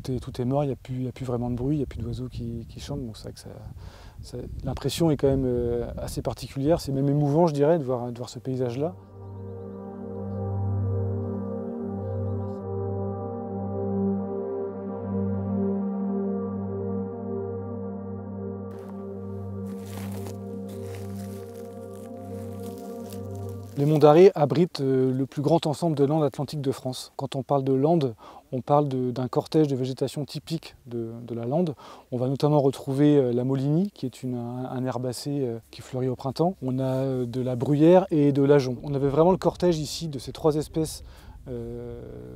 tout est mort, il n'y a plus vraiment de bruit, il n'y a plus d'oiseaux qui chantent. Donc c'est vrai que l'impression est quand même assez particulière. C'est même émouvant, je dirais, de voir ce paysage-là. Les Monts d'Arrée abritent le plus grand ensemble de landes atlantiques de France. Quand on parle de landes, on parle d'un cortège de végétation typique de la lande. On va notamment retrouver la Molinie, qui est un herbacé qui fleurit au printemps. On a de la bruyère et de l'ajonc. On avait vraiment le cortège ici de ces trois espèces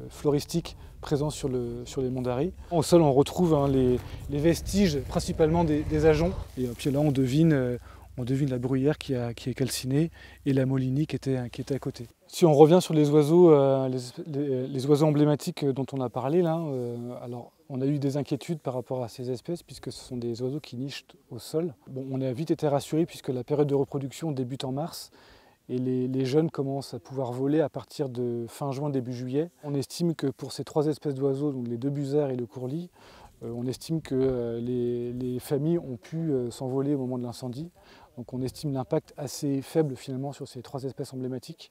floristiques présents sur les Monts d'Arrée. Au sol, on retrouve les vestiges principalement des ajoncs. Et puis là, on devine la bruyère qui est calcinée et la Molinie qui était à côté. Si on revient sur les oiseaux, les oiseaux emblématiques dont on a parlé là, alors on a eu des inquiétudes par rapport à ces espèces puisque ce sont des oiseaux qui nichent au sol. Bon, on a vite été rassurés puisque la période de reproduction débute en mars et les jeunes commencent à pouvoir voler à partir de fin juin, début juillet. On estime que pour ces trois espèces d'oiseaux, donc les deux busards et le courlis, on estime que les familles ont pu s'envoler au moment de l'incendie. Donc on estime l'impact assez faible finalement sur ces trois espèces emblématiques.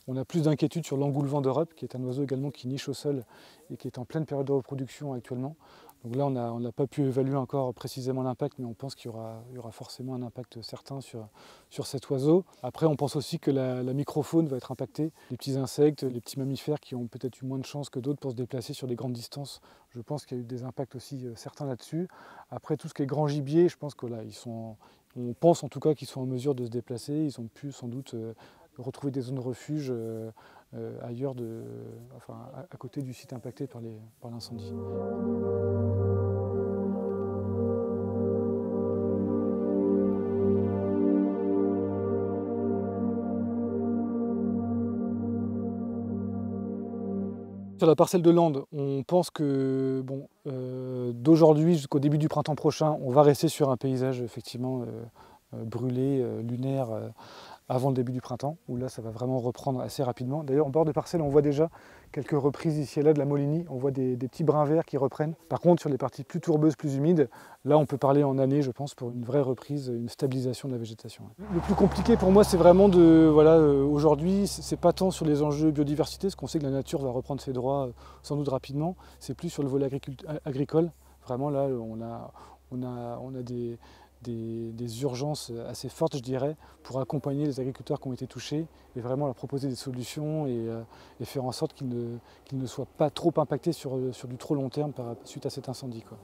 On a plus d'inquiétude sur l'engoulevent d'Europe, qui est un oiseau également qui niche au sol et qui est en pleine période de reproduction actuellement. Donc là, on n'a pas pu évaluer encore précisément l'impact, mais on pense qu'il y aura forcément un impact certain sur cet oiseau. Après, on pense aussi que la microfaune va être impactée. Les petits insectes, les petits mammifères qui ont peut-être eu moins de chance que d'autres pour se déplacer sur des grandes distances, je pense qu'il y a eu des impacts aussi certains là-dessus. Après, tout ce qui est grand gibier, je pense que là, on pense en tout cas qu'ils sont en mesure de se déplacer. Ils ont pu sans doute retrouver des zones de refuge ailleurs, à côté du site impacté par l'incendie. Sur la parcelle de lande, on pense que d'aujourd'hui jusqu'au début du printemps prochain, on va rester sur un paysage effectivement brûlé, lunaire, avant le début du printemps, où là ça va vraiment reprendre assez rapidement. D'ailleurs en bord de parcelle on voit déjà quelques reprises ici et là de la Molinie, on voit des petits brins verts qui reprennent. Par contre sur les parties plus tourbeuses, plus humides, là on peut parler en années je pense pour une vraie reprise, une stabilisation de la végétation. Le plus compliqué pour moi c'est vraiment aujourd'hui c'est pas tant sur les enjeux biodiversité, parce qu'on sait que la nature va reprendre ses droits sans doute rapidement, c'est plus sur le volet agricole. Vraiment là on a des urgences assez fortes, je dirais, pour accompagner les agriculteurs qui ont été touchés et vraiment leur proposer des solutions et faire en sorte qu'ils ne soient pas trop impactés sur du trop long terme suite à cet incendie, quoi.